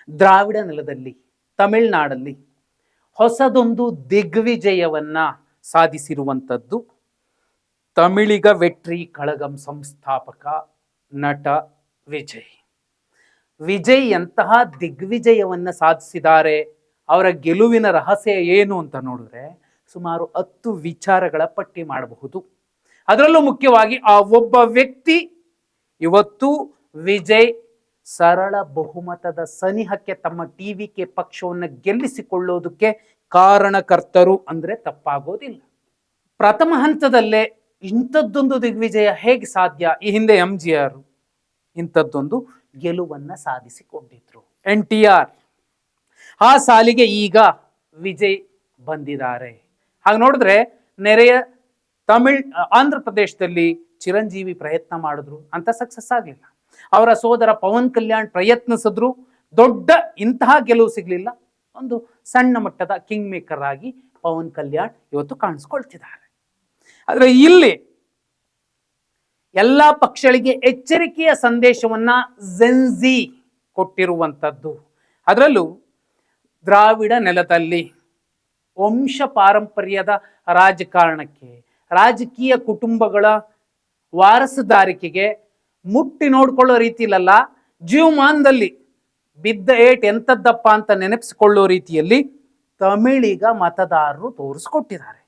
ದ್ರಾವಿಡ ನೆಲದಲ್ಲಿ ತಮಿಳುನಾಡಲ್ಲಿ ಹೊಸದೊಂದು ದಿಗ್ವಿಜಯವನ್ನ ಸಾಧಿಸಿರುವಂಥದ್ದು ತಮಿಳಿಗ ವೆಟ್ರಿ ಕಳಗಂ ಸಂಸ್ಥಾಪಕ ನಟ ವಿಜಯ್. ವಿಜಯ್ ಎಂತಹ ದಿಗ್ವಿಜಯವನ್ನ ಸಾಧಿಸಿದ್ದಾರೆ, ಅವರ ಗೆಲುವಿನ ರಹಸ್ಯ ಏನು ಅಂತ ನೋಡಿದ್ರೆ ಸುಮಾರು 10 ವಿಚಾರಗಳ ಪಟ್ಟಿ ಮಾಡಬಹುದು. ಅದರಲ್ಲೂ ಮುಖ್ಯವಾಗಿ ಆ ಒಬ್ಬ ವ್ಯಕ್ತಿ ಇವತ್ತು ವಿಜಯ್ ಸರಳ ಬಹುಮತದ ಸನಿಹಕ್ಕೆ ತಮ್ಮ ಟಿವಿಕೆ ಪಕ್ಷವನ್ನು ಗೆಲ್ಲಿಸಿಕೊಳ್ಳೋದಕ್ಕೆ ಕಾರಣಕರ್ತರು ಅಂದ್ರೆ ತಪ್ಪಾಗೋದಿಲ್ಲ. ಪ್ರಥಮ ಹಂತದಲ್ಲೇ ಇಂಥದ್ದೊಂದು ದಿಗ್ವಿಜಯ ಹೇಗೆ ಸಾಧ್ಯ? ಈ ಹಿಂದೆ MGR ಇಂಥದ್ದೊಂದು ಗೆಲುವನ್ನ ಸಾಧಿಸಿಕೊಂಡಿದ್ರು. NTR ಆ ಸಾಲಿಗೆ ಈಗ ವಿಜಯ್ ಬಂದಿದ್ದಾರೆ. ಹಾಗೆ ನೋಡಿದ್ರೆ ನೆರೆಯ ಆಂಧ್ರ ಪ್ರದೇಶದಲ್ಲಿ ಚಿರಂಜೀವಿ ಪ್ರಯತ್ನ ಮಾಡಿದ್ರು, ಅಂತ ಸಕ್ಸಸ್ ಆಗಲಿಲ್ಲ. ಅವರ ಸೋದರ ಪವನ್ ಕಲ್ಯಾಣ್ ಪ್ರಯತ್ನಿಸಿದ್ರು, ದೊಡ್ಡ ಇಂತಹ ಗೆಲುವು ಸಿಗ್ಲಿಲ್ಲ. ಒಂದು ಸಣ್ಣ ಮಟ್ಟದ ಕಿಂಗ್ ಮೇಕರ್ ಆಗಿ ಪವನ್ ಕಲ್ಯಾಣ್ ಇವತ್ತು ಕಾಣಿಸ್ಕೊಳ್ತಿದ್ದಾರೆ. ಆದ್ರೆ ಇಲ್ಲಿ ಎಲ್ಲಾ ಪಕ್ಷಗಳಿಗೆ ಎಚ್ಚರಿಕೆಯ ಸಂದೇಶವನ್ನ ಜೆನ್ಜಿ ಕೊಟ್ಟಿರುವಂಥದ್ದು. ಅದರಲ್ಲೂ ದ್ರಾವಿಡ ನೆಲದಲ್ಲಿ ವಂಶ ಪಾರಂಪರ್ಯದ ರಾಜಕಾರಣಕ್ಕೆ, ರಾಜಕೀಯ ಕುಟುಂಬಗಳ ವಾರಸುದಾರಿಕೆಗೆ ಮುಟ್ಟಿ ನೋಡ್ಕೊಳ್ಳೋ ರೀತಿಯಲ್ಲ, ಜೀವಮಾನದಲ್ಲಿ ಬಿದ್ದ ಏಟ್ ಎಂಥದ್ದಪ್ಪ ಅಂತ ನೆನಪಿಸಿಕೊಳ್ಳೋ ರೀತಿಯಲ್ಲಿ ತಮಿಳಿಗ ಮತದಾರರು ತೋರಿಸ್ಕೊಟ್ಟಿದ್ದಾರೆ.